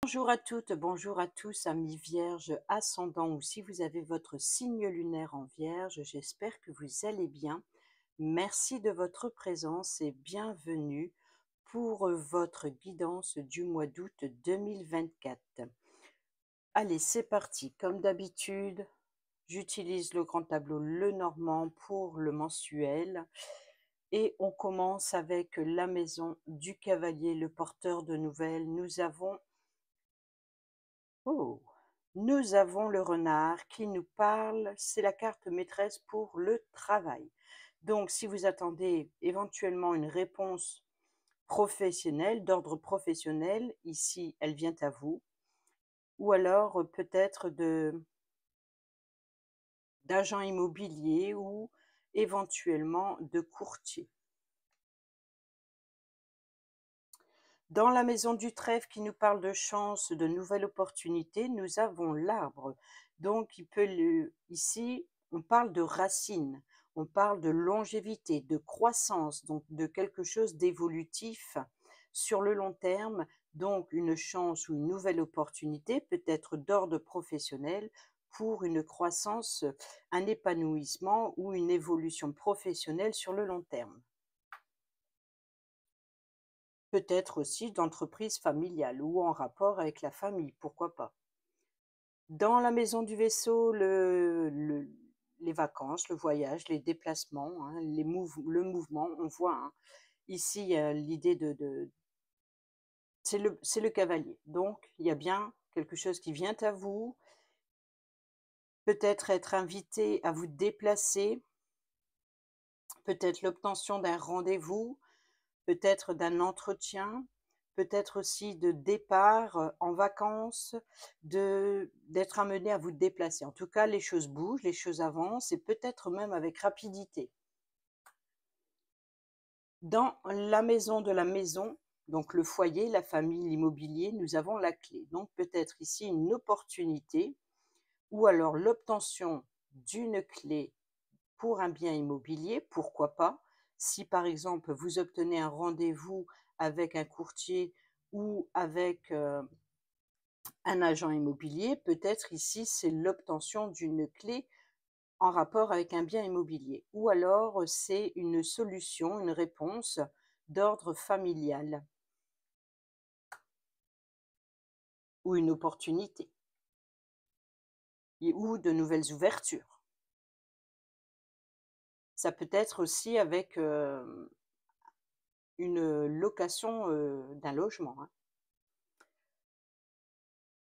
Bonjour à toutes, bonjour à tous, amis vierges, ascendant ou si vous avez votre signe lunaire en vierge, j'espère que vous allez bien. Merci de votre présence et bienvenue pour votre guidance du mois d'août 2024. Allez, c'est parti. Comme d'habitude, j'utilise le grand tableau Lenormand pour le mensuel. Et on commence avec la maison du cavalier, le porteur de nouvelles. Oh, nous avons le renard qui nous parle, c'est la carte maîtresse pour le travail. Donc, si vous attendez éventuellement une réponse professionnelle, d'ordre professionnel, ici, elle vient à vous. Ou alors, peut-être d'agent immobilier ou éventuellement de courtier. Dans la maison du trèfle qui nous parle de chance, de nouvelles opportunités, nous avons l'arbre. Donc, ici, on parle de racines, on parle de longévité, de croissance, donc de quelque chose d'évolutif sur le long terme. Donc, une chance ou une nouvelle opportunité, peut-être d'ordre professionnel, pour une croissance, un épanouissement ou une évolution professionnelle sur le long terme. Peut-être aussi d'entreprise familiale ou en rapport avec la famille, pourquoi pas. Dans la maison du vaisseau, les vacances, le voyage, les déplacements, hein, le mouvement, on voit hein, ici l'idée c'est le cavalier. Donc, il y a bien quelque chose qui vient à vous, peut-être être invité à vous déplacer, peut-être l'obtention d'un rendez-vous, peut-être d'un entretien, peut-être aussi de départ en vacances, d'être amené à vous déplacer. En tout cas, les choses bougent, les choses avancent et peut-être même avec rapidité. Dans la maison de la maison, donc le foyer, la famille, l'immobilier, nous avons la clé. Donc peut-être ici une opportunité ou alors l'obtention d'une clé pour un bien immobilier, pourquoi pas. Si par exemple vous obtenez un rendez-vous avec un courtier ou avec un agent immobilier, peut-être ici c'est l'obtention d'une clé en rapport avec un bien immobilier. Ou alors c'est une solution, une réponse d'ordre familial ou une opportunité ou de nouvelles ouvertures. Ça peut être aussi avec une location d'un logement. Hein.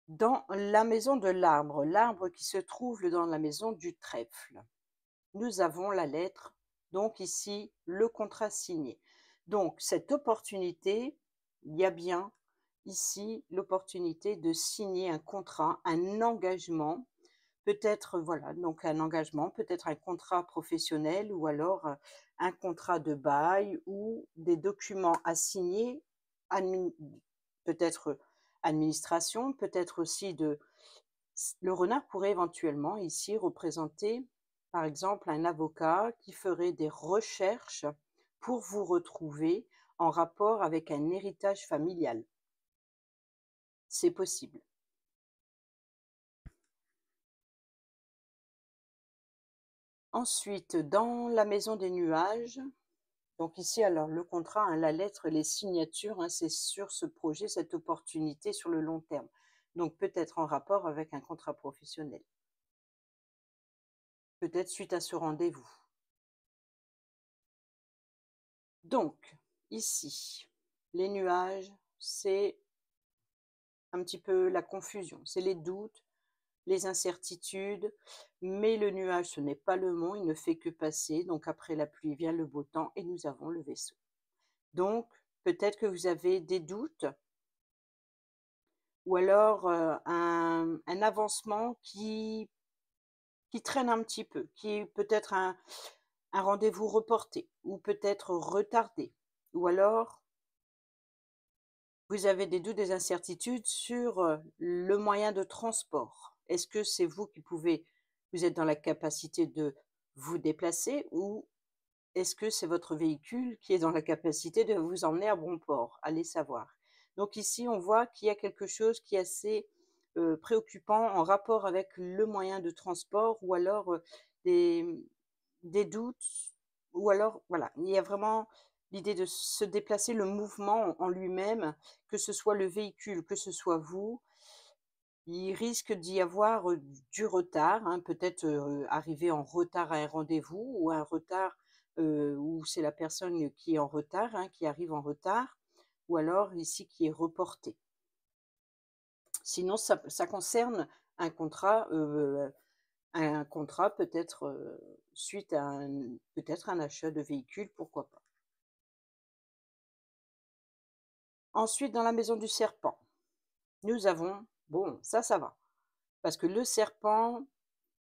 Dans la maison de l'arbre, l'arbre qui se trouve dans la maison du trèfle, nous avons la lettre, donc ici, le contrat signé. Donc, cette opportunité, il y a bien ici l'opportunité de signer un contrat, un engagement, peut-être, voilà, donc un engagement, peut-être un contrat professionnel ou alors un contrat de bail ou des documents à signer, peut-être administration, peut-être aussi le renard pourrait éventuellement ici représenter, par exemple, un avocat qui ferait des recherches pour vous retrouver en rapport avec un héritage familial. C'est possible. Ensuite, dans la maison des nuages, donc ici, alors le contrat, hein, la lettre, les signatures, hein, c'est sur ce projet, cette opportunité sur le long terme. Donc peut-être en rapport avec un contrat professionnel. Peut-être suite à ce rendez-vous. Donc, ici, les nuages, c'est un petit peu la confusion, c'est les doutes, les incertitudes, mais le nuage, ce n'est pas le mont, il ne fait que passer, donc après la pluie vient le beau temps et nous avons le vaisseau. Donc, peut-être que vous avez des doutes ou alors un avancement qui traîne un petit peu, qui est peut-être un rendez-vous reporté ou peut-être retardé, ou alors vous avez des doutes, des incertitudes sur le moyen de transport. Est-ce que c'est vous êtes dans la capacité de vous déplacer ou est-ce que c'est votre véhicule qui est dans la capacité de vous emmener à bon port? Allez savoir. Donc ici, on voit qu'il y a quelque chose qui est assez préoccupant en rapport avec le moyen de transport ou alors des, des doutes ou alors, voilà, il y a vraiment l'idée de se déplacer, le mouvement en lui-même, que ce soit le véhicule, que ce soit vous, il risque d'y avoir, du retard, hein, peut-être, arriver en retard à un rendez-vous ou un retard, où c'est la personne qui est en retard, hein, qui arrive en retard ou alors ici qui est reporté. Sinon ça concerne un contrat peut-être, suite à peut-être un achat de véhicule, pourquoi pas. Ensuite dans la maison du serpent, nous avons bon ça va, parce que le serpent,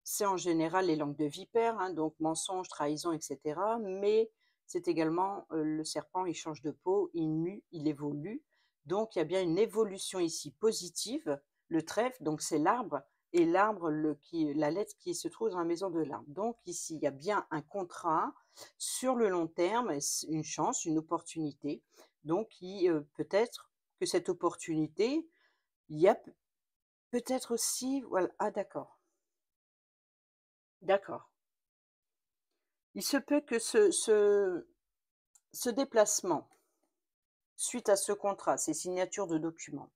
c'est en général les langues de vipère, hein, donc mensonge, trahison, et cetera. Mais c'est également, le serpent, il change de peau, il mue, il évolue. Donc il y a bien une évolution ici positive. Le trèfle, donc c'est l'arbre et l'arbre, la lettre qui se trouve dans la maison de l'arbre. Donc ici, il y a bien un contrat sur le long terme, et une chance, une opportunité. Donc peut-être que cette opportunité, il y a peut-être aussi voilà, ah d'accord, d'accord. Il se peut que ce déplacement, suite à ce contrat, ces signatures de documents,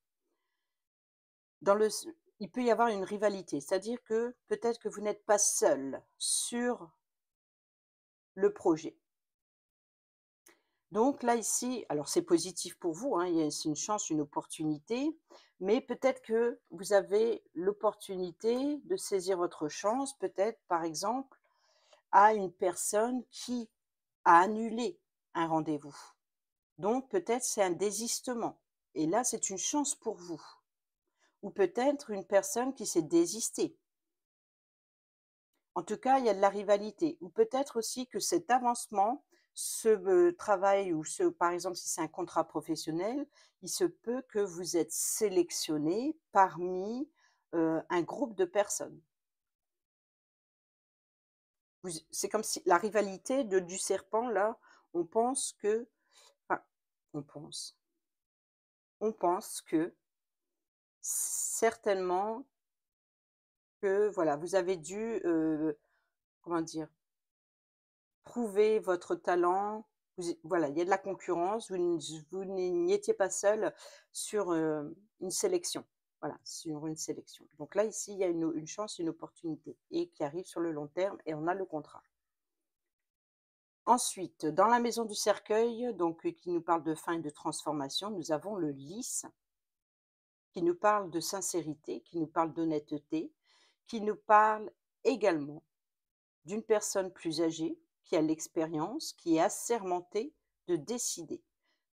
dans le s il peut y avoir une rivalité. C'est-à-dire que peut-être que vous n'êtes pas seul sur le projet. Donc là, ici, alors c'est positif pour vous, hein, c'est une chance, une opportunité, mais peut-être que vous avez l'opportunité de saisir votre chance, peut-être par exemple à une personne qui a annulé un rendez-vous. Donc peut-être c'est un désistement et là, c'est une chance pour vous. Ou peut-être une personne qui s'est désistée. En tout cas, il y a de la rivalité. Ou peut-être aussi que cet avancement, ce travail ou par exemple, si c'est un contrat professionnel, il se peut que vous êtes sélectionné parmi un groupe de personnes. C'est comme si la rivalité du serpent, là, on pense que, enfin, on pense, on pense que certainement que voilà, vous avez dû, comment dire? Prouver votre talent. Voilà, il y a de la concurrence, vous n'y étiez pas seul sur, une sélection. Voilà, sur une sélection. Donc là, ici, il y a une chance, une opportunité et qui arrive sur le long terme et on a le contrat. Ensuite, dans la maison du cercueil, donc qui nous parle de fin et de transformation, nous avons le lys qui nous parle de sincérité, qui nous parle d'honnêteté, qui nous parle également d'une personne plus âgée, qui a l'expérience, qui est assermentée de décider,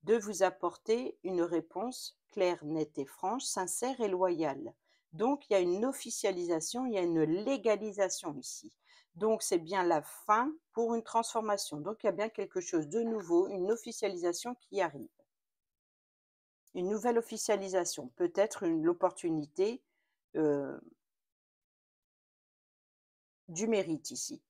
de vous apporter une réponse claire, nette et franche, sincère et loyale. Donc il y a une officialisation, il y a une légalisation ici. Donc c'est bien la fin pour une transformation. Donc il y a bien quelque chose de nouveau, une officialisation qui arrive. Une nouvelle officialisation, peut-être l'opportunité du mérite ici.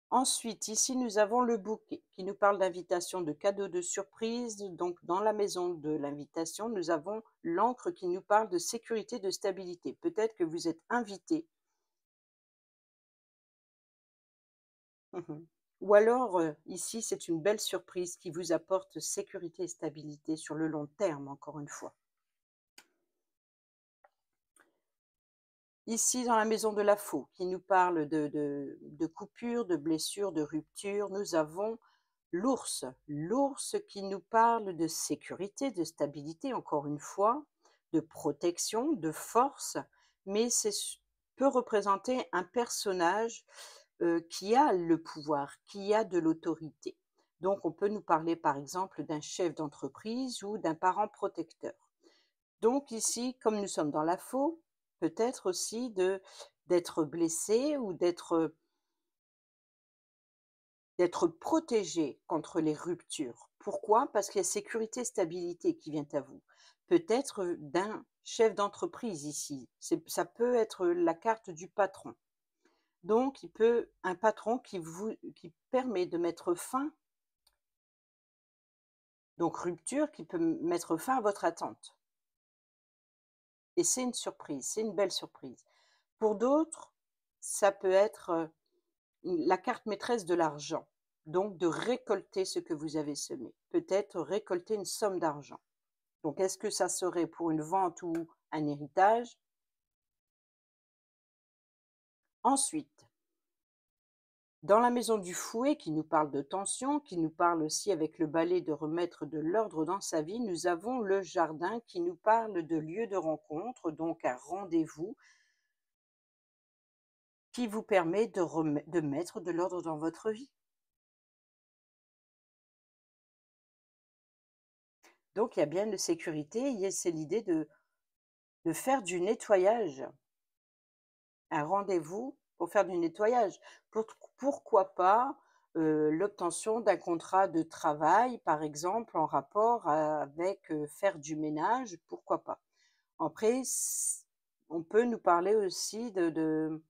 Ensuite, ici, nous avons le bouquet qui nous parle d'invitation, de cadeaux de surprise. Donc, dans la maison de l'invitation, nous avons l'encre qui nous parle de sécurité, de stabilité. Peut-être que vous êtes invité. Ou alors, ici, c'est une belle surprise qui vous apporte sécurité et stabilité sur le long terme, encore une fois. Ici, dans la maison de la faux, qui nous parle de coupures, de blessures, de ruptures, nous avons l'ours. L'ours qui nous parle de sécurité, de stabilité, encore une fois, de protection, de force, mais peut représenter un personnage qui a le pouvoir, qui a de l'autorité. Donc, on peut nous parler, par exemple, d'un chef d'entreprise ou d'un parent protecteur. Donc ici, comme nous sommes dans la faux, peut-être aussi d'être blessé ou d'être protégé contre les ruptures. Pourquoi? Parce qu'il y a sécurité et stabilité qui vient à vous. Peut-être d'un chef d'entreprise ici. Ça peut être la carte du patron. Donc, un patron qui permet de mettre fin Donc rupture qui peut mettre fin à votre attente. Et c'est une surprise, c'est une belle surprise. Pour d'autres, ça peut être, la carte maîtresse de l'argent, donc de récolter ce que vous avez semé. Peut-être récolter une somme d'argent. Donc est-ce que ça serait pour une vente ou un héritage? Ensuite, dans la maison du fouet qui nous parle de tension, qui nous parle aussi avec le balai de remettre de l'ordre dans sa vie, nous avons le jardin qui nous parle de lieu de rencontre, donc un rendez-vous qui vous permet de mettre de l'ordre dans votre vie. Donc il y a bien une sécurité, c'est l'idée de faire du nettoyage, un rendez-vous pour faire du nettoyage. Pourquoi pas l'obtention d'un contrat de travail, par exemple, en rapport avec faire du ménage, pourquoi pas. Après, on peut nous parler aussi de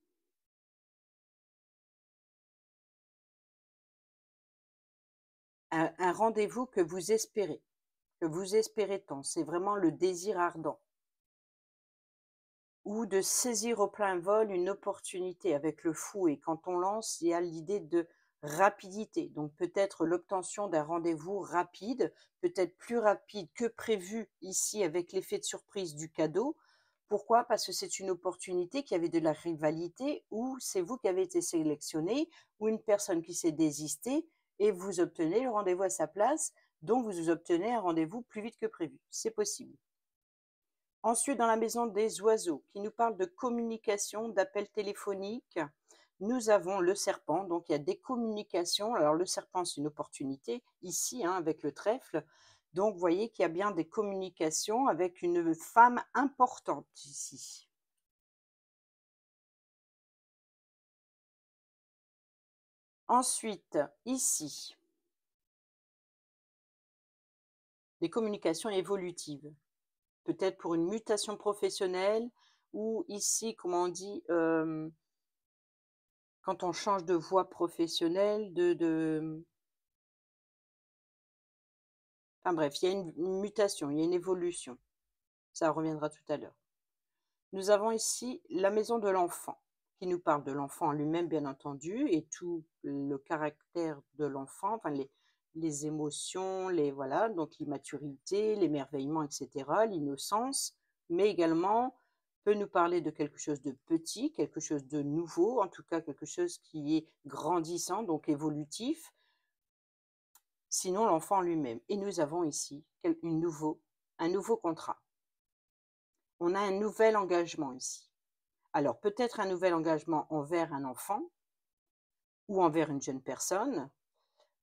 un rendez-vous que vous espérez tant. C'est vraiment le désir ardent. Ou de saisir au plein vol une opportunité avec le fou, et quand on lance, il y a l'idée de rapidité. Donc peut-être l'obtention d'un rendez-vous rapide, peut-être plus rapide que prévu ici avec l'effet de surprise du cadeau. Pourquoi? Parce que c'est une opportunité qui avait de la rivalité, ou c'est vous qui avez été sélectionné, ou une personne qui s'est désistée et vous obtenez le rendez-vous à sa place, donc vous obtenez un rendez-vous plus vite que prévu. C'est possible. Ensuite, dans la maison des oiseaux, qui nous parle de communication, d'appels téléphoniques, nous avons le serpent. Donc, il y a des communications. Alors, le serpent, c'est une opportunité ici, hein, avec le trèfle. Donc, vous voyez qu'il y a bien des communications avec une femme importante ici. Ensuite, ici, des communications évolutives. Peut-être pour une mutation professionnelle, ou ici, comment on dit, quand on change de voie professionnelle, enfin bref, il y a une mutation, il y a une évolution. Ça reviendra tout à l'heure. Nous avons ici la maison de l'enfant, qui nous parle de l'enfant en lui-même, bien entendu, et tout le caractère de l'enfant, enfin les émotions, voilà, donc l'immaturité, l'émerveillement, etc., l'innocence, mais également peut nous parler de quelque chose de petit, quelque chose de nouveau, en tout cas quelque chose qui est grandissant, donc évolutif, sinon l'enfant lui-même. Et nous avons ici un nouveau contrat. On a un nouvel engagement ici. Alors peut-être un nouvel engagement envers un enfant, ou envers une jeune personne,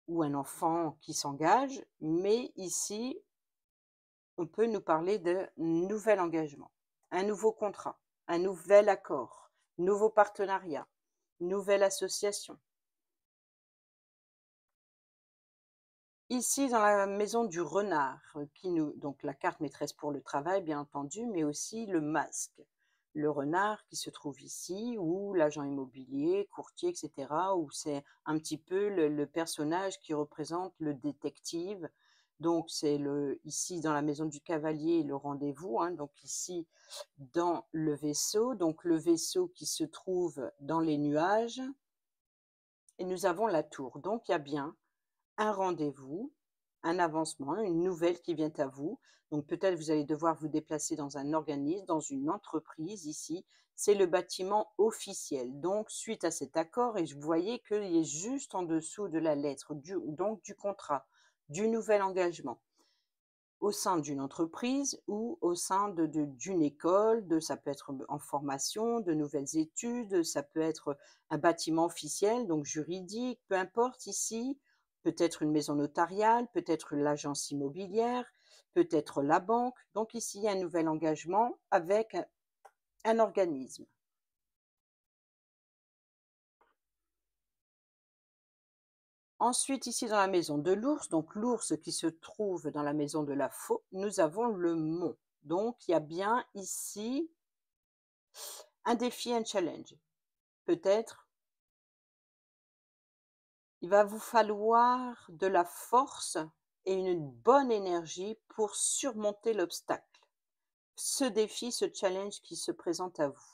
ou un enfant qui s'engage, mais ici, on peut nous parler de nouvel engagement, un nouveau contrat, un nouvel accord, nouveau partenariat, nouvelle association. Ici, dans la maison du renard, donc la carte maîtresse pour le travail, bien entendu, mais aussi le masque. Le renard qui se trouve ici, ou l'agent immobilier, courtier, etc., où c'est un petit peu le personnage qui représente le détective. Donc, c'est ici, dans la maison du cavalier, le rendez-vous, hein, donc ici, dans le vaisseau. Donc, le vaisseau qui se trouve dans les nuages. Et nous avons la tour. Donc, il y a bien un rendez-vous, un avancement, une nouvelle qui vient à vous. Donc peut-être vous allez devoir vous déplacer dans un organisme, dans une entreprise ici. C'est le bâtiment officiel. Donc suite à cet accord, et vous voyez qu'il est juste en dessous de la lettre, donc du contrat, du nouvel engagement, au sein d'une entreprise ou au sein d'une école, ça peut être en formation, de nouvelles études, ça peut être un bâtiment officiel, donc juridique, peu importe ici, peut-être une maison notariale, peut-être l'agence immobilière, peut-être la banque. Donc ici, il y a un nouvel engagement avec un organisme. Ensuite, ici dans la maison de l'ours, donc l'ours qui se trouve dans la maison de la faux, nous avons le mont. Donc, il y a bien ici un défi, un challenge. Peut-être, il va vous falloir de la force et une bonne énergie pour surmonter l'obstacle. Ce défi, ce challenge qui se présente à vous.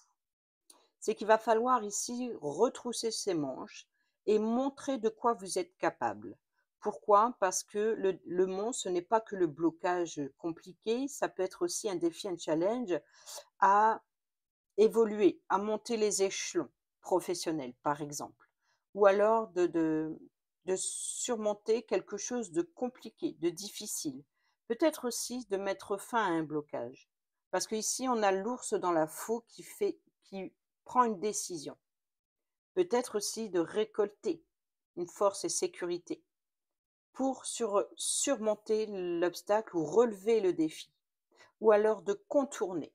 C'est qu'il va falloir ici retrousser ses manches et montrer de quoi vous êtes capable. Pourquoi? Parce que le mont, ce n'est pas que le blocage compliqué, ça peut être aussi un défi, un challenge à évoluer, à monter les échelons professionnels, par exemple. Ou alors de surmonter quelque chose de compliqué, de difficile. Peut-être aussi de mettre fin à un blocage. Parce qu'ici, on a l'ours dans la faux qui prend une décision. Peut-être aussi de récolter une force et sécurité pour surmonter l'obstacle ou relever le défi. Ou alors de contourner.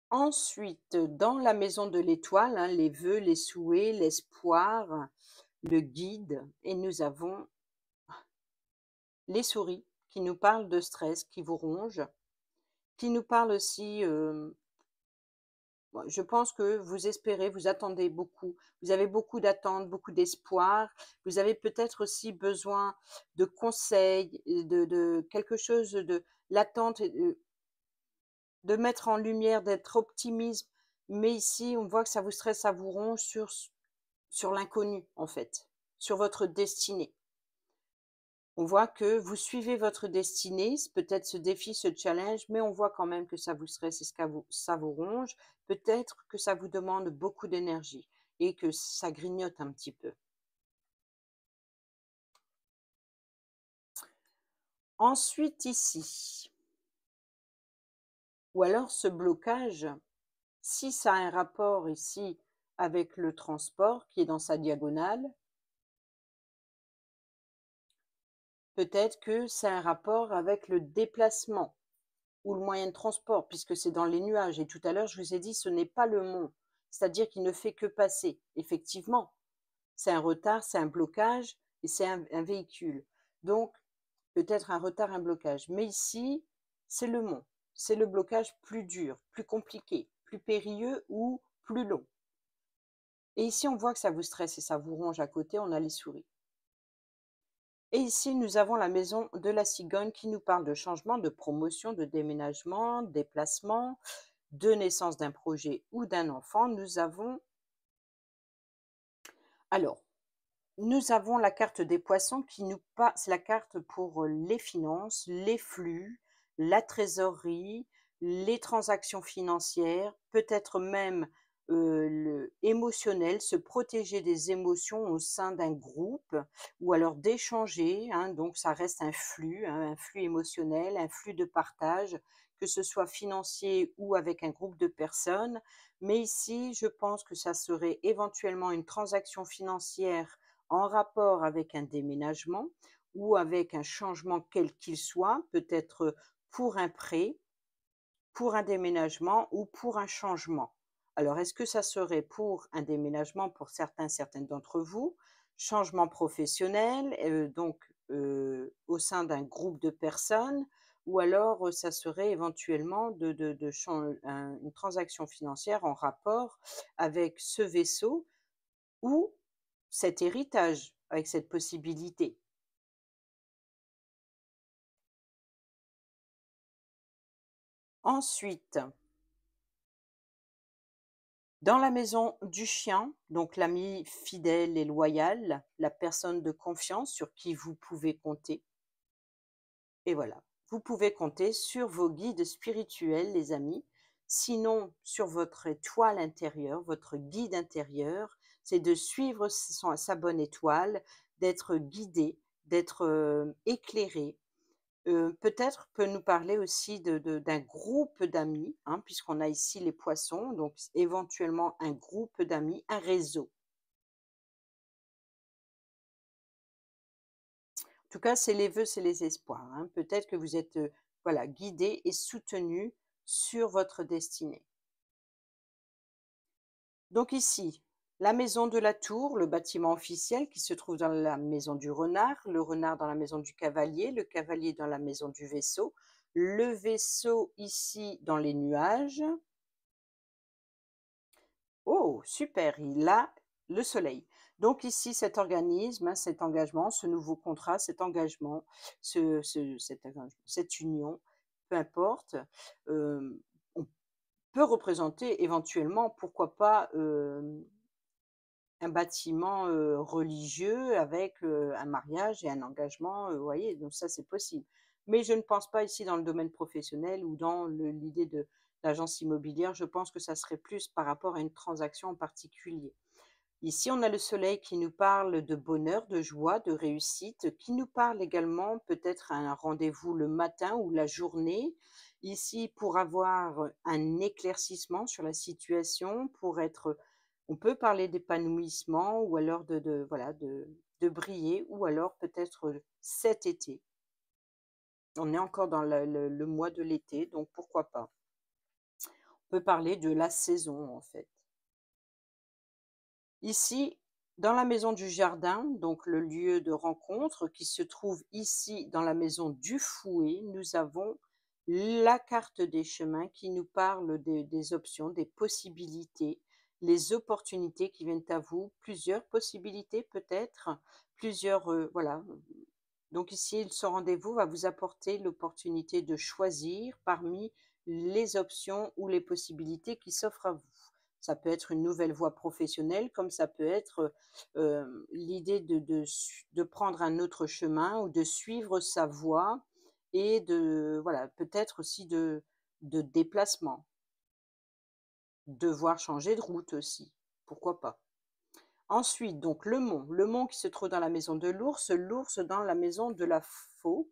Ensuite, dans la maison de l'étoile, hein, les vœux, les souhaits, l'espoir, le guide, et nous avons les souris qui nous parlent de stress, qui vous rongent, qui nous parlent aussi, je pense que vous espérez, vous attendez beaucoup, vous avez beaucoup d'attentes, beaucoup d'espoir, vous avez peut-être aussi besoin de conseils, de quelque chose de l'attente, de mettre en lumière, d'être optimiste, mais ici, on voit que ça vous stresse, ça vous ronge sur l'inconnu, en fait, sur votre destinée. On voit que vous suivez votre destinée, peut-être ce défi, ce challenge, mais on voit quand même que ça vous stresse et ça vous ronge. Peut-être que ça vous demande beaucoup d'énergie et que ça grignote un petit peu. Ensuite, ici, ou alors ce blocage, si ça a un rapport ici avec le transport qui est dans sa diagonale, peut-être que c'est un rapport avec le déplacement ou le moyen de transport, puisque c'est dans les nuages. Et tout à l'heure, je vous ai dit, ce n'est pas le mont, c'est-à-dire qu'il ne fait que passer. Effectivement, c'est un retard, c'est un blocage et c'est un véhicule. Donc, peut-être un retard, un blocage. Mais ici, c'est le mont, c'est le blocage plus dur, plus compliqué, plus périlleux ou plus long. Et ici, on voit que ça vous stresse et ça vous ronge à côté, on a les souris. Et ici, nous avons la maison de la cigogne qui nous parle de changement, de promotion, de déménagement, déplacement, de naissance d'un projet ou d'un enfant. Alors, nous avons la carte des poissons qui nous parle, c'est la carte pour les finances, les flux, la trésorerie, les transactions financières, peut-être même le émotionnel, se protéger des émotions au sein d'un groupe ou alors d'échanger, hein, donc ça reste un flux, hein, un flux émotionnel, un flux de partage, que ce soit financier ou avec un groupe de personnes. Mais ici, je pense que ça serait éventuellement une transaction financière en rapport avec un déménagement ou avec un changement quel qu'il soit, peut-être pour un prêt, pour un déménagement ou pour un changement. Alors, est-ce que ça serait pour un déménagement pour certaines d'entre vous, changement professionnel, au sein d'un groupe de personnes, ou alors ça serait éventuellement une transaction financière en rapport avec ce vaisseau ou cet héritage, avec cette possibilité. Ensuite, dans la maison du chien, donc l'ami fidèle et loyal, la personne de confiance sur qui vous pouvez compter. Et voilà, vous pouvez compter sur vos guides spirituels, les amis. Sinon, sur votre étoile intérieure, votre guide intérieur, c'est de suivre sa bonne étoile, d'être guidé, d'être éclairé. Peut-être peut nous parler aussi d'un groupe d'amis, hein, puisqu'on a ici les poissons, donc éventuellement un groupe d'amis, un réseau. En tout cas, c'est les vœux, c'est les espoirs, hein. Peut-être que vous êtes voilà, guidé et soutenu sur votre destinée. Donc ici, la maison de la tour, le bâtiment officiel qui se trouve dans la maison du renard, le renard dans la maison du cavalier, le cavalier dans la maison du vaisseau, le vaisseau ici dans les nuages. Oh, super, il a le soleil. Donc ici, cet organisme, hein, cet engagement, ce nouveau contrat, cet engagement, cette union, peu importe, on peut représenter éventuellement, pourquoi pas, un bâtiment, religieux avec, un mariage et un engagement, vous voyez? Donc ça, c'est possible. Mais je ne pense pas ici dans le domaine professionnel ou dans l'idée de l'agence immobilière. Je pense que ça serait plus par rapport à une transaction en particulier. Ici, on a le soleil qui nous parle de bonheur, de joie, de réussite, qui nous parle également peut-être à un rendez-vous le matin ou la journée. Ici, pour avoir un éclaircissement sur la situation, pour être, on peut parler d'épanouissement ou alors voilà, de briller ou alors peut-être cet été. On est encore dans le mois de l'été, donc pourquoi pas. On peut parler de la saison en fait. Ici, dans la maison du jardin, donc le lieu de rencontre qui se trouve ici dans la maison du fouet, nous avons la carte des chemins qui nous parle des options, des possibilités, les opportunités qui viennent à vous, plusieurs possibilités peut-être, plusieurs, voilà. Donc ici, ce rendez-vous va vous apporter l'opportunité de choisir parmi les options ou les possibilités qui s'offrent à vous. Ça peut être une nouvelle voie professionnelle, comme ça peut être, l'idée de prendre un autre chemin ou de suivre sa voie et de voilà, peut-être aussi de déplacement, devoir changer de route aussi, pourquoi pas. Ensuite, donc le mont qui se trouve dans la maison de l'ours dans la maison de la faux.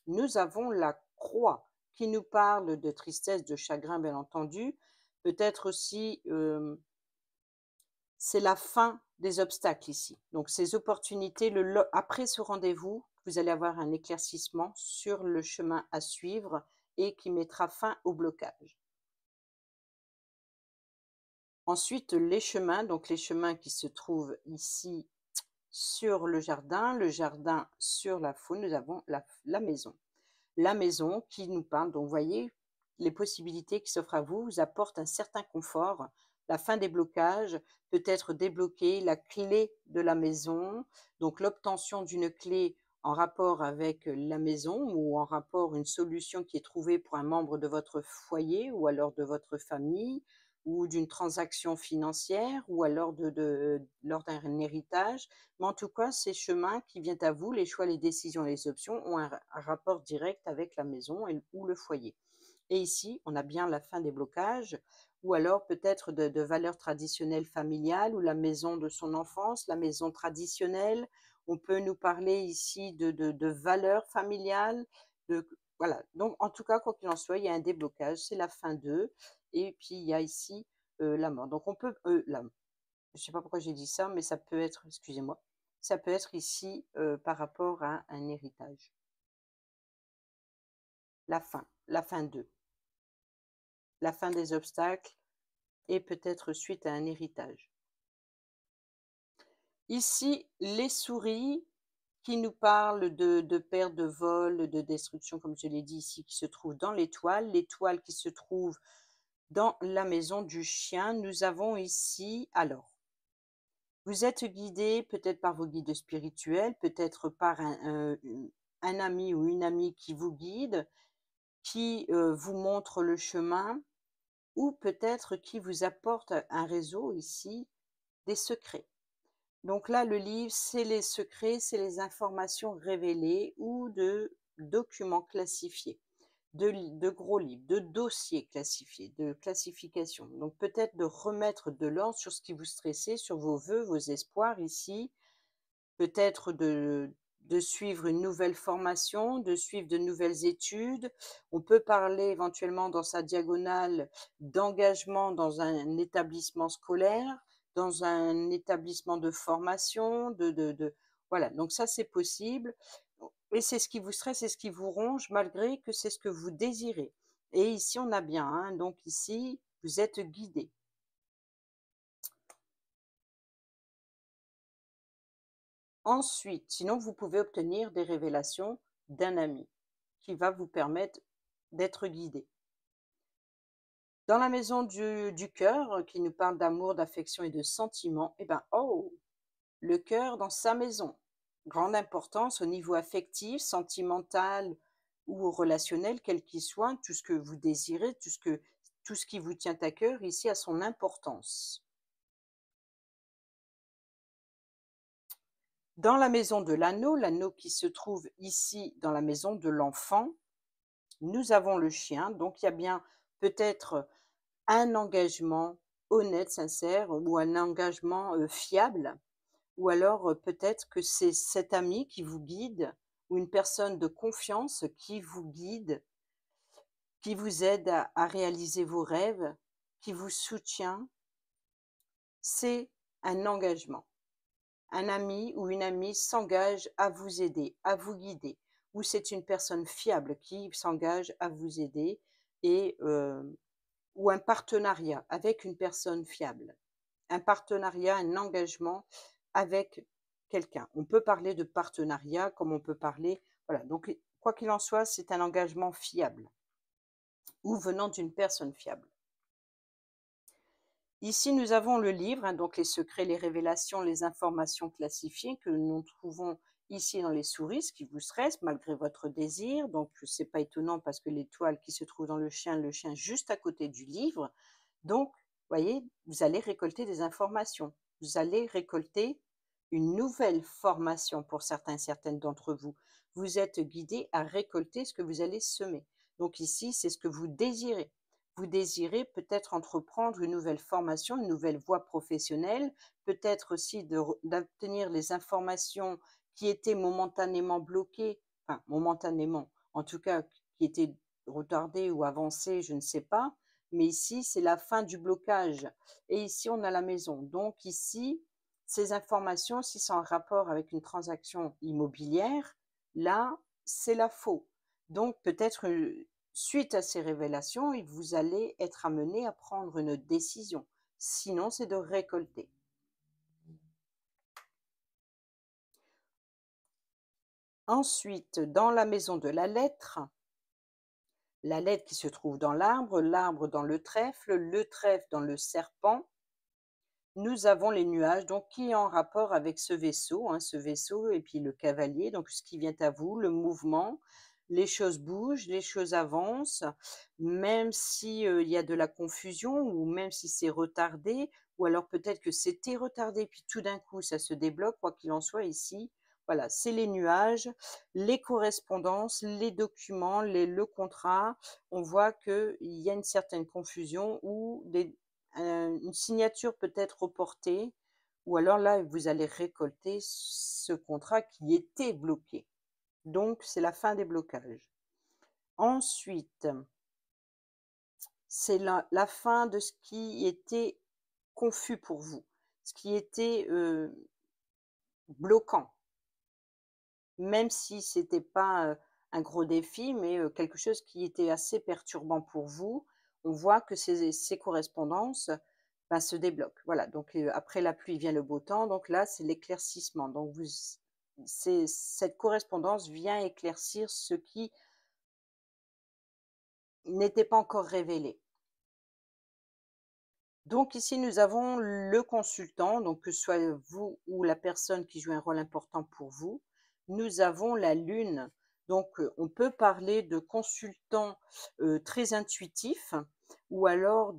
Nous avons la croix qui nous parle de tristesse, de chagrin, bien entendu. Peut-être aussi, c'est la fin des obstacles ici. Donc ces opportunités, après ce rendez-vous, vous allez avoir un éclaircissement sur le chemin à suivre et qui mettra fin au blocage. Ensuite, les chemins, donc les chemins qui se trouvent ici sur le jardin sur la faune, nous avons la maison. La maison qui nous parle, donc vous voyez, les possibilités qui s'offrent à vous vous apportent un certain confort. La fin des blocages, peut-être débloquer la clé de la maison, donc l'obtention d'une clé en rapport avec la maison ou en rapport une solution qui est trouvée pour un membre de votre foyer ou alors de votre famille ou d'une transaction financière ou alors lors d'un héritage. Mais en tout cas, ces chemins qui viennent à vous, les choix, les décisions, les options, ont un rapport direct avec la maison ou le foyer. Et ici, on a bien la fin des blocages, ou alors peut-être de valeurs traditionnelles familiales, ou la maison de son enfance, la maison traditionnelle. On peut nous parler ici de valeurs familiales. Voilà. Donc, en tout cas, quoi qu'il en soit, il y a un déblocage, c'est la fin d'eux. Et puis, il y a ici la mort. Donc, on peut, je ne sais pas pourquoi j'ai dit ça, mais ça peut être, excusez-moi, ça peut être ici par rapport à un héritage. La fin d'eux, la fin des obstacles et peut-être suite à un héritage. Ici, les souris qui nous parlent de perte, de vol, de destruction, comme je l'ai dit ici, qui se trouve dans l'étoile qui se trouve dans la maison du chien. Nous avons ici, alors, vous êtes guidé peut-être par vos guides spirituels, peut-être par un ami ou une amie qui vous guide, qui vous montre le chemin ou peut-être qui vous apporte un réseau ici, des secrets. Donc là, le livre, c'est les secrets, c'est les informations révélées ou de documents classifiés, de gros livres, de dossiers classifiés, de classification. Donc peut-être de remettre de l'ordre sur ce qui vous stressait, sur vos vœux, vos espoirs ici, peut-être de suivre une nouvelle formation, de suivre de nouvelles études. On peut parler éventuellement dans sa diagonale d'engagement dans un établissement scolaire, dans un établissement de formation, voilà. Donc ça, c'est possible. Et c'est ce qui vous stresse, c'est ce qui vous ronge, malgré que c'est ce que vous désirez. Et ici, on a bien, hein, donc ici, vous êtes guidé. Ensuite, sinon vous pouvez obtenir des révélations d'un ami qui va vous permettre d'être guidé. Dans la maison du cœur, qui nous parle d'amour, d'affection et de sentiments, eh ben, oh, le cœur dans sa maison. Grande importance au niveau affectif, sentimental ou relationnel, quel qu'il soit, tout ce que vous désirez, tout ce qui vous tient à cœur, ici a son importance. Dans la maison de l'anneau, l'anneau qui se trouve ici dans la maison de l'enfant, nous avons le chien, donc il y a bien peut-être un engagement honnête, sincère ou un engagement fiable. Ou alors, peut-être que c'est cet ami qui vous guide ou une personne de confiance qui vous guide, qui vous aide à réaliser vos rêves, qui vous soutient. C'est un engagement. Un ami ou une amie s'engage à vous aider, à vous guider, ou c'est une personne fiable qui s'engage à vous aider et ou un partenariat avec une personne fiable. Un partenariat, un engagement avec quelqu'un. On peut parler de partenariat comme on peut parler, voilà, donc quoi qu'il en soit, c'est un engagement fiable ou venant d'une personne fiable. Ici, nous avons le livre, hein, donc les secrets, les révélations, les informations classifiées que nous trouvons ici dans les souris, ce qui vous stresse malgré votre désir. Donc, c'est pas étonnant parce que l'étoile qui se trouve dans le chien juste à côté du livre. Donc, voyez, vous allez récolter des informations. Vous allez récolter une nouvelle formation pour certaines d'entre vous. Vous êtes guidé à récolter ce que vous allez semer. Donc ici, c'est ce que vous désirez. Vous désirez peut-être entreprendre une nouvelle formation, une nouvelle voie professionnelle, peut-être aussi d'obtenir les informations qui étaient momentanément bloquées, enfin momentanément, en tout cas qui étaient retardées ou avancées, je ne sais pas, mais ici c'est la fin du blocage. Et ici on a la maison. Donc ici, ces informations, si c'est en rapport avec une transaction immobilière, là c'est la faux. Donc peut-être suite à ces révélations, vous allez être amené à prendre une décision. Sinon, c'est de récolter. Ensuite, dans la maison de la lettre qui se trouve dans l'arbre, l'arbre dans le trèfle dans le serpent, nous avons les nuages, donc qui est en rapport avec ce vaisseau et puis le cavalier, donc ce qui vient à vous, le mouvement, les choses bougent, les choses avancent, même si il y a de la confusion ou même si c'est retardé, ou alors peut-être que c'était retardé, puis tout d'un coup ça se débloque, quoi qu'il en soit ici. Voilà, c'est les nuages, les correspondances, les documents, le contrat. On voit qu'il y a une certaine confusion ou une signature peut être reportée ou alors là, vous allez récolter ce contrat qui était bloqué. Donc, c'est la fin des blocages. Ensuite, c'est la fin de ce qui était confus pour vous, ce qui était bloquant, même si c'était pas un gros défi, mais quelque chose qui était assez perturbant pour vous. On voit que ces correspondances se débloquent. Voilà, donc après la pluie vient le beau temps, donc là, c'est l'éclaircissement. Donc cette correspondance vient éclaircir ce qui n'était pas encore révélé. Donc ici, nous avons le consultant, donc que ce soit vous ou la personne qui joue un rôle important pour vous. Nous avons la lune. Donc, on peut parler de consultant très intuitif ou alors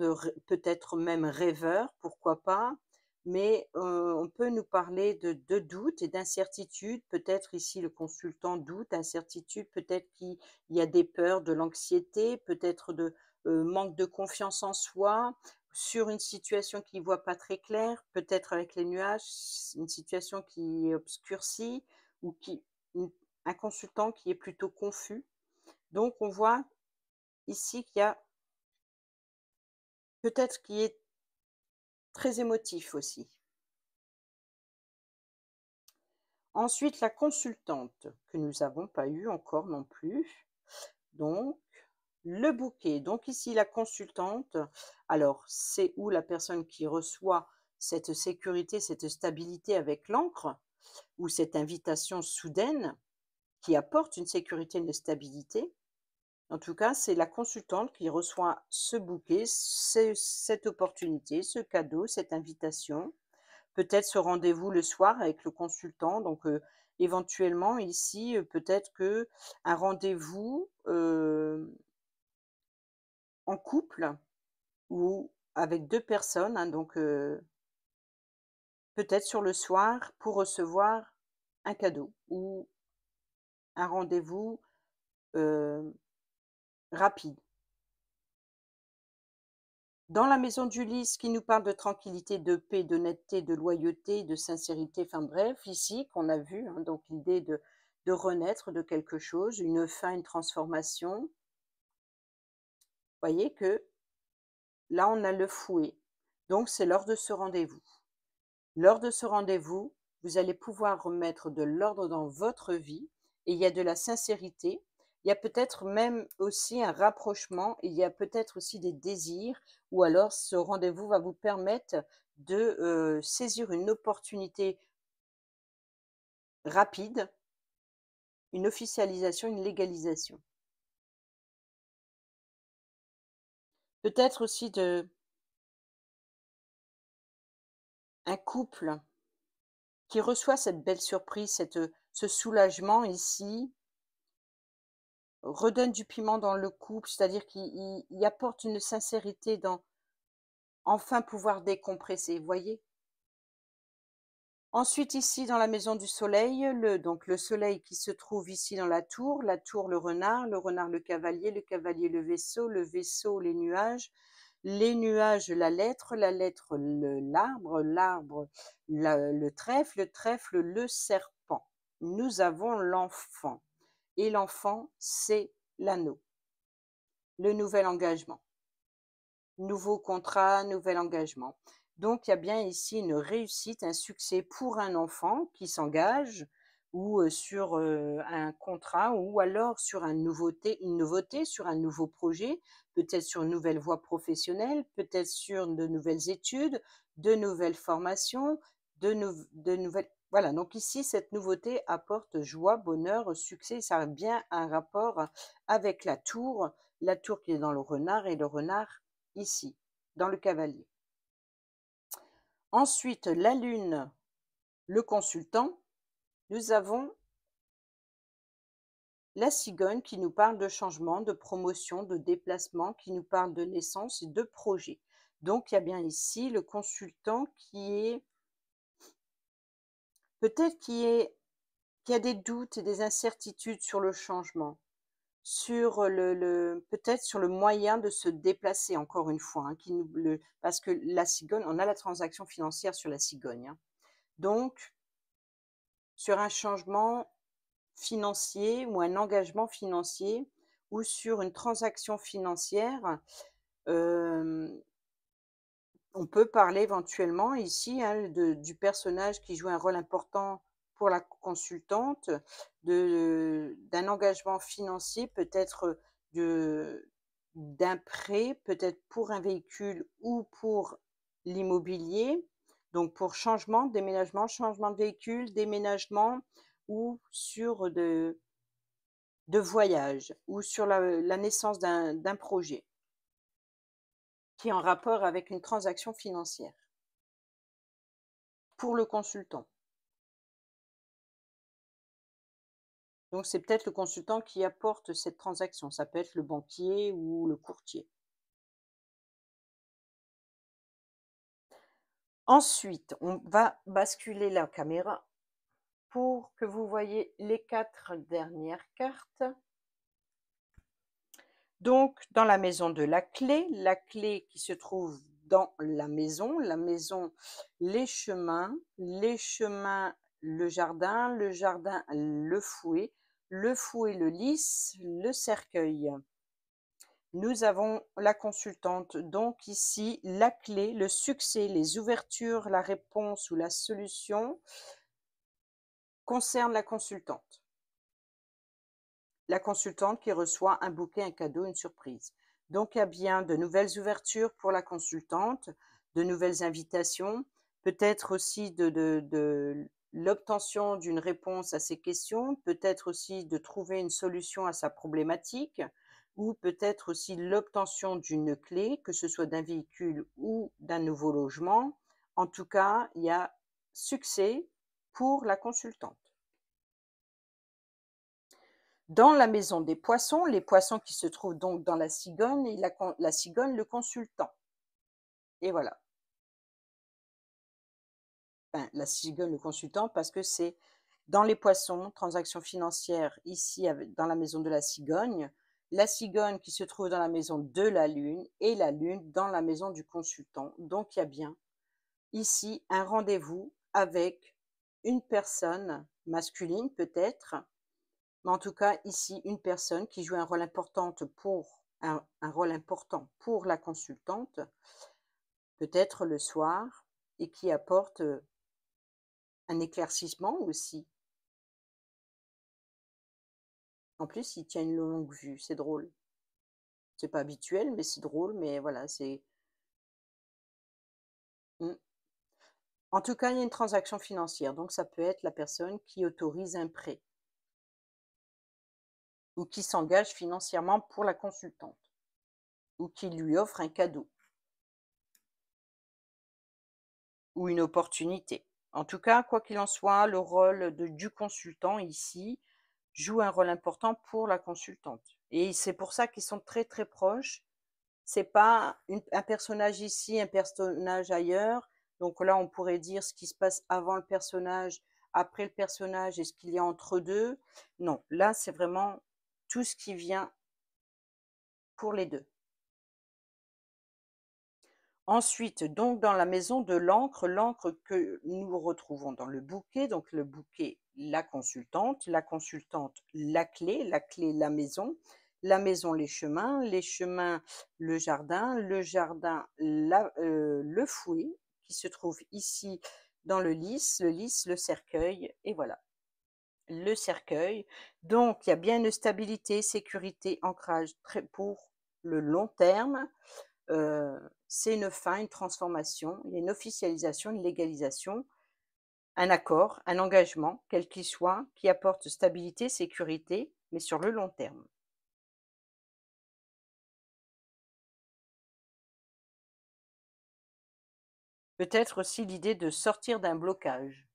peut-être même rêveur, pourquoi pas. Mais on peut nous parler de doute et d'incertitude. Peut-être ici le consultant doute, incertitude, peut-être qu'il y a des peurs, de l'anxiété, peut-être de manque de confiance en soi, sur une situation qui ne voit pas très clair, peut-être avec les nuages, une situation qui est obscurcie ou un consultant qui est plutôt confus. Donc on voit ici qu'il y a peut-être qui est très émotif aussi. Ensuite, la consultante que nous n'avons pas eu encore non plus. Donc, le bouquet. Donc ici, la consultante, alors c'est où la personne qui reçoit cette sécurité, cette stabilité avec l'encre, ou cette invitation soudaine qui apporte une sécurité, une stabilité. En tout cas, c'est la consultante qui reçoit ce bouquet, cette opportunité, ce cadeau, cette invitation. Peut-être ce rendez-vous le soir avec le consultant. Donc, éventuellement ici, peut-être que un rendez-vous, en couple ou avec 2 personnes, hein, donc, peut-être sur le soir pour recevoir un cadeau ou un rendez-vous, heu, rapide. Dans la maison d'Ulysse qui nous parle de tranquillité, de paix, d'honnêteté, de loyauté, de sincérité, enfin bref, ici qu'on a vu, hein, donc l'idée de renaître de quelque chose, une fin, une transformation. Voyez que là, on a le fouet. Donc c'est l'heure de ce rendez-vous. Lors de ce rendez-vous, vous allez pouvoir remettre de l'ordre dans votre vie et il y a de la sincérité. Il y a peut-être même aussi un rapprochement, il y a peut-être aussi des désirs ou alors ce rendez-vous va vous permettre de, saisir une opportunité rapide, une officialisation, une légalisation. Peut-être aussi de un couple qui reçoit cette belle surprise, ce soulagement ici, redonne du piment dans le couple, c'est-à-dire qu'il apporte une sincérité dans enfin pouvoir décompresser, voyez? Ensuite ici dans la maison du soleil, le soleil qui se trouve ici dans la tour le renard le cavalier le vaisseau les nuages la lettre l'arbre, l'arbre le trèfle le serpent. Nous avons l'enfant et l'enfant c'est l'anneau, le nouvel engagement. Nouveau contrat, nouvel engagement. Donc il y a bien ici une réussite, un succès pour un enfant qui s'engage ou, sur, un contrat ou alors sur une nouveauté, sur un nouveau projet, peut-être sur une nouvelle voie professionnelle, peut-être sur de nouvelles études, de nouvelles formations, de nouvelles voilà, donc ici cette nouveauté apporte joie, bonheur, succès, ça a bien un rapport avec la tour qui est dans le renard et le renard ici, dans le cavalier. Ensuite, la lune, le consultant, nous avons la cigogne qui nous parle de changement, de promotion, de déplacement, qui nous parle de naissance et de projet. Donc, il y a bien ici le consultant qui est peut-être qui a des doutes et des incertitudes sur le changement, sur le peut-être sur le moyen de se déplacer encore une fois, hein, qui nous le parce que la cigogne, on a la transaction financière sur la cigogne, hein. Donc, sur un changement financier ou un engagement financier ou sur une transaction financière, hem, on peut parler éventuellement ici, hein, du personnage qui joue un rôle important pour la consultante, d'un engagement financier, peut-être, de d'un prêt, peut-être pour un véhicule ou pour l'immobilier. Donc pour changement, déménagement, changement de véhicule, déménagement ou sur de voyage ou sur la naissance d'un projet qui est en rapport avec une transaction financière pour le consultant. Donc c'est peut-être le consultant qui apporte cette transaction, ça peut être le banquier ou le courtier. Ensuite, on va basculer la caméra pour que vous voyez les 4 dernières cartes. Donc dans la maison de la clé qui se trouve dans la maison, les chemins, le jardin, le fouet, le lys, le cercueil. Nous avons la consultante, donc ici la clé, le succès, les ouvertures, la réponse ou la solution concerne la consultante. La consultante qui reçoit un bouquet, un cadeau, une surprise. Donc il y a bien de nouvelles ouvertures pour la consultante, de nouvelles invitations, peut-être aussi de l'obtention d'une réponse à ses questions, peut-être aussi de trouver une solution à sa problématique ou peut-être aussi l'obtention d'une clé, que ce soit d'un véhicule ou d'un nouveau logement. En tout cas, il y a succès pour la consultante. Dans la maison des poissons, les poissons qui se trouvent donc dans la cigogne et la cigogne, le consultant. Et voilà. Enfin, la cigogne, le consultant, parce que c'est dans les poissons, transactions financières, ici dans la maison de la cigogne qui se trouve dans la maison de la lune et la lune dans la maison du consultant. Donc, il y a bien ici un rendez-vous avec une personne masculine peut-être, mais en tout cas ici une personne qui joue un rôle important un rôle important pour la consultante, peut-être le soir, et qui apporte un éclaircissement aussi. En plus, il tient une longue vue, c'est drôle. C'est pas habituel, mais c'est drôle, mais voilà, c'est mmh. En tout cas, il y a une transaction financière, donc ça peut être la personne qui autorise un prêt ou qui s'engage financièrement pour la consultante ou qui lui offre un cadeau ou une opportunité. En tout cas, quoi qu'il en soit, le rôle du consultant ici joue un rôle important pour la consultante. Et c'est pour ça qu'ils sont très très proches. C'est pas un personnage ici, un personnage ailleurs. Donc là, on pourrait dire ce qui se passe avant le personnage, après le personnage et ce qu'il y a entre deux. Non, là, c'est vraiment tout ce qui vient pour les deux. Ensuite, donc dans la maison de l'encre, l'encre que nous retrouvons dans le bouquet, donc le bouquet, la consultante, la clé, la maison, les chemins, le jardin, le fouet, qui se trouve ici dans le lys, le cercueil, et voilà, le cercueil. Donc, il y a bien une stabilité, sécurité, ancrage très pour le long terme. C'est une fin, une transformation, il y a une officialisation, une légalisation, un accord, un engagement, quel qu'il soit, qui apporte stabilité, sécurité, mais sur le long terme. Peut-être aussi l'idée de sortir d'un blocage.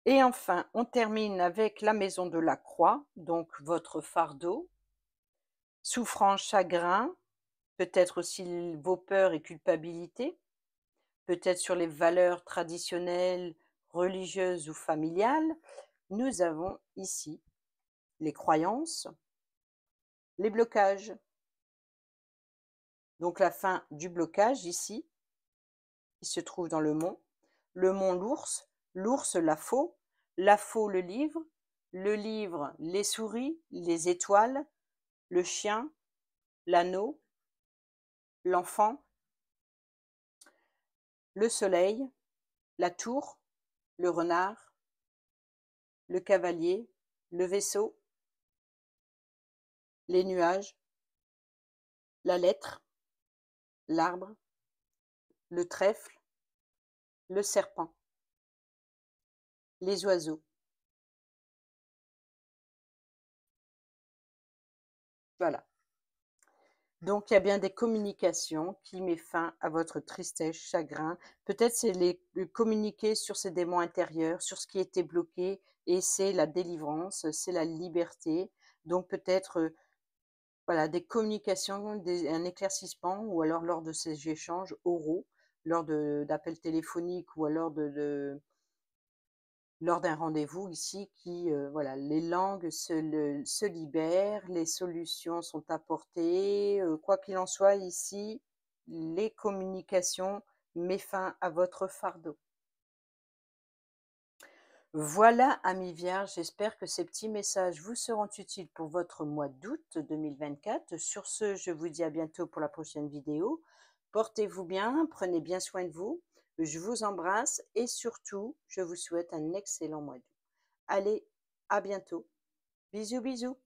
Et enfin, on termine avec la maison de la croix, donc votre fardeau, souffrance, chagrin, peut-être aussi vos peurs et culpabilités, peut-être sur les valeurs traditionnelles, religieuses ou familiales. Nous avons ici les croyances, les blocages. Donc la fin du blocage ici, qui se trouve dans le mont l'ours la faux le livre les souris, les étoiles, le chien, l'anneau, l'enfant, le soleil, la tour, le renard, le cavalier, le vaisseau, les nuages, la lettre, l'arbre, le trèfle, le serpent, les oiseaux. Voilà. Donc il y a bien des communications qui met fin à votre tristesse, chagrin. Peut-être c'est communiquer sur ces démons intérieurs, sur ce qui était bloqué, et c'est la délivrance, c'est la liberté. Donc peut-être voilà, des communications, un éclaircissement, ou alors lors de ces échanges oraux, lors d'appels téléphoniques, ou alors lors d'un rendez-vous ici qui, voilà, les langues se libèrent, les solutions sont apportées, quoi qu'il en soit ici, les communications mettent fin à votre fardeau. Voilà, amis vierges, j'espère que ces petits messages vous seront utiles pour votre mois d'août 2024. Sur ce, je vous dis à bientôt pour la prochaine vidéo. Portez-vous bien, prenez bien soin de vous. Je vous embrasse et surtout, je vous souhaite un excellent mois d'août. Allez, à bientôt. Bisous, bisous.